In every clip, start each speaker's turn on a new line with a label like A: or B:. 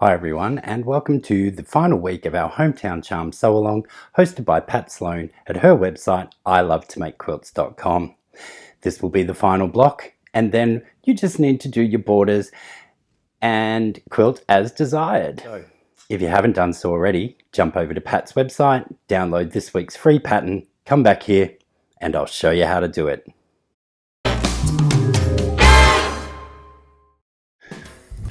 A: Hi everyone, and welcome to the final week of our Hometown Charm Sew Along, hosted by Pat Sloan at her website ilovetomakequilts.com. This will be the final block, and then you just need to do your borders and quilt as desired. If you haven't done so already, jump over to Pat's website, download this week's free pattern, come back here, and I'll show you how to do it.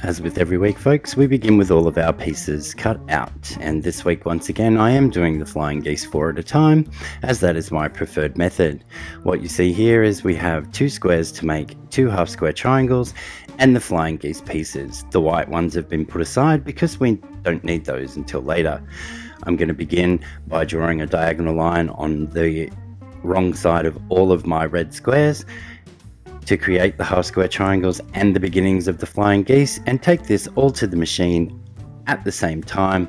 A: As with every week, folks, we begin with all of our pieces cut out, and this week once again I am doing the flying geese 4 at a time, as that is my preferred method. What you see here is we have 2 squares to make 2 half square triangles and the flying geese pieces. The white ones have been put aside because we don't need those until later. I'm going to begin by drawing a diagonal line on the wrong side of all of my red squares to create the half square triangles and the beginnings of the flying geese, and take this all to the machine at the same time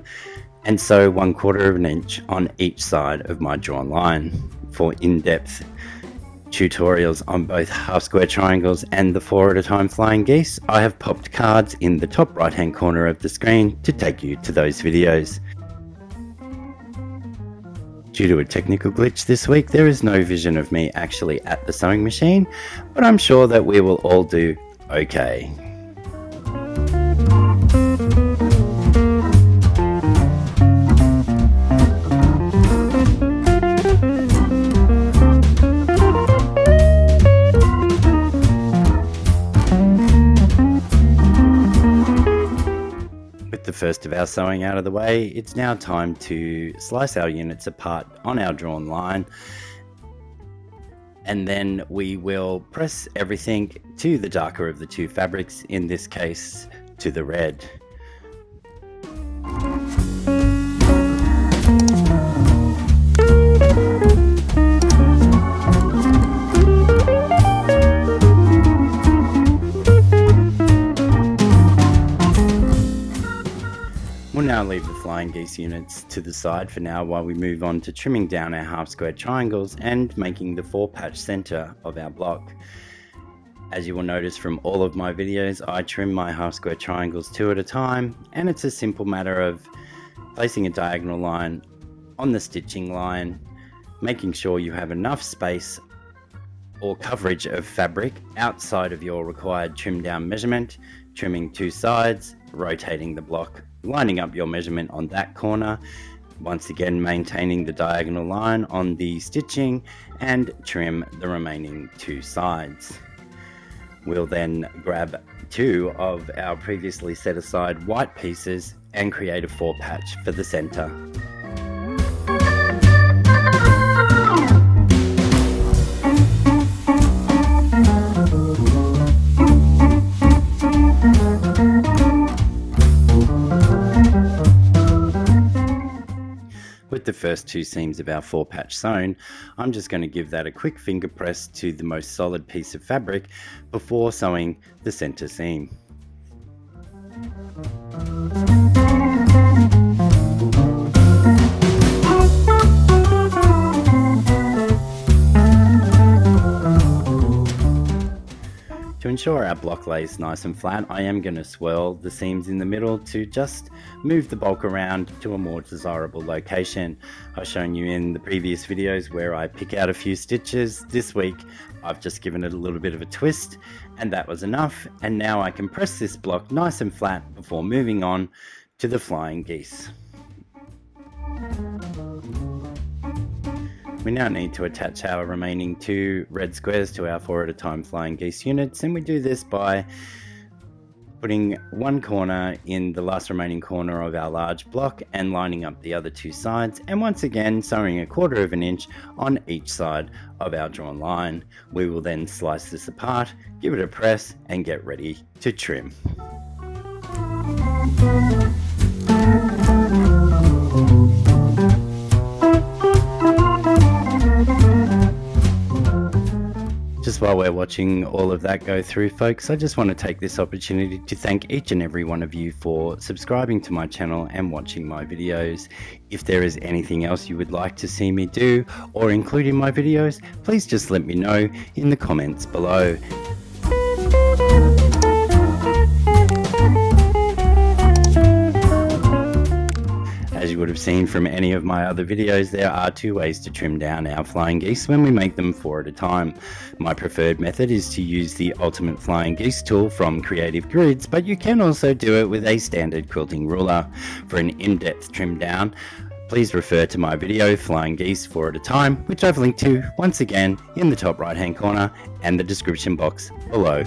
A: and sew 1/4 of an inch on each side of my drawn line. For in-depth tutorials on both half square triangles and the 4 at a time flying geese, I have popped cards in the top right hand corner of the screen to take you to those videos. Due to a technical glitch this week, there is no vision of me actually at the sewing machine, but I'm sure that we will all do okay. The first of our sewing out of the way, it's now time to slice our units apart on our drawn line, and then we will press everything to the darker of the 2 fabrics, in this case to the red. We'll now leave the flying geese units to the side for now while we move on to trimming down our half square triangles and making the 4 patch center of our block. As you will notice from all of my videos, I trim my half square triangles 2 at a time, and it's a simple matter of placing a diagonal line on the stitching line, making sure you have enough space or coverage of fabric outside of your required trim down measurement, trimming 2 sides, rotating the block, lining up your measurement on that corner, once again maintaining the diagonal line on the stitching, and trim the remaining 2 sides. We'll then grab 2 of our previously set aside white pieces and create a 4 patch for the center. With the first 2 seams of our 4 patch sewn, I'm just going to give that a quick finger press to the most solid piece of fabric before sewing the center seam. To ensure our block lays nice and flat, I am going to swirl the seams in the middle to just move the bulk around to a more desirable location. I've shown you in the previous videos where I pick out a few stitches. This week I've just given it a little bit of a twist, and that was enough, and now I can press this block nice and flat before moving on to the flying geese. We now need to attach our remaining 2 red squares to our 4 at a time flying geese units, and we do this by putting one corner in the last remaining corner of our large block and lining up the other 2 sides, and once again sewing 1/4 of an inch on each side of our drawn line. We will then slice this apart, give it a press, and get ready to trim. Just while we're watching all of that go through, folks, I just want to take this opportunity to thank each and every one of you for subscribing to my channel and watching my videos. If there is anything else you would like to see me do or include in my videos, please just let me know in the comments below. you would have seen from any of my other videos, there are two ways to trim down our flying geese when we make them 4 at a time. My preferred method is to use the Ultimate Flying Geese tool from Creative Grids, but you can also do it with a standard quilting ruler. For an in-depth trim down, please refer to my video Flying Geese 4 at a time, which I've linked to once again in the top right hand corner and the description box below.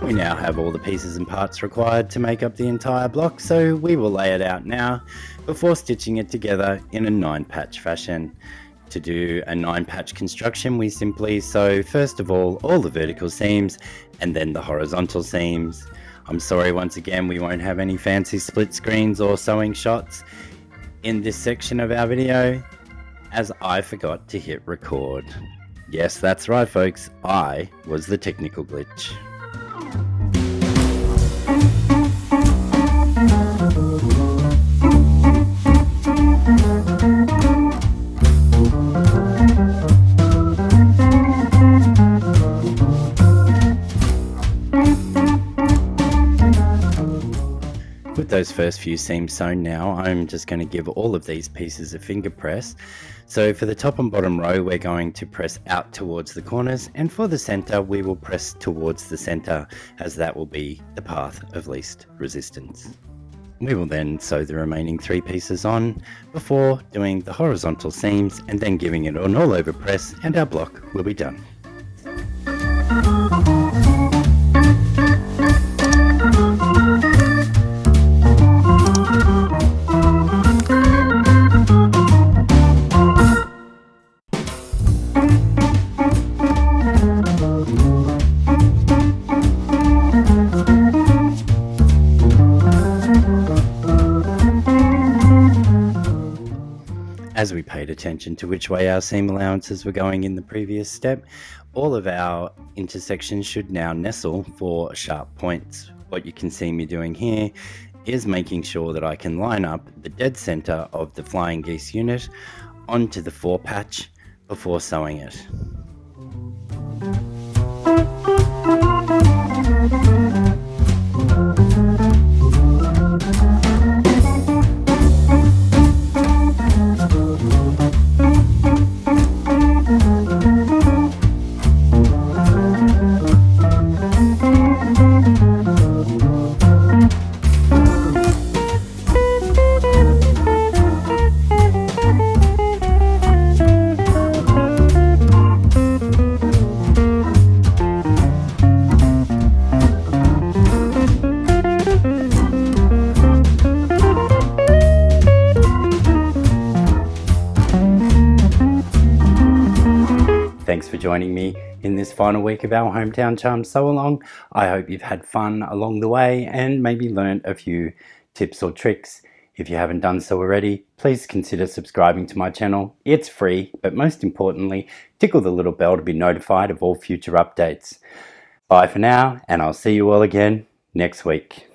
A: We now have all the pieces and parts required to make up the entire block, so we will lay it out now before stitching it together in a 9-patch fashion. To do a 9-patch construction, we simply sew first of all the vertical seams and then the horizontal seams. I'm sorry once again we won't have any fancy split screens or sewing shots in this section of our video, as I forgot to hit record. Yes, that's right folks, I was the technical glitch. With those first few seams sewn now, I'm just going to give all of these pieces a finger press. So for the top and bottom row, we're going to press out towards the corners, and for the center, we will press towards the center, as that will be the path of least resistance. We will then sew the remaining 3 pieces on before doing the horizontal seams and then giving it an all over press, and our block will be done. As we paid attention to which way our seam allowances were going in the previous step, all of our intersections should now nestle for sharp points. What you can see me doing here is making sure that I can line up the dead center of the flying geese unit onto the 4 patch before sewing it. Thanks for joining me in this final week of our Hometown Charms Sew Along. I hope you've had fun along the way and maybe learned a few tips or tricks. If you haven't done so already, please consider subscribing to my channel. It's free, but most importantly, tickle the little bell to be notified of all future updates. Bye for now, and I'll see you all again next week.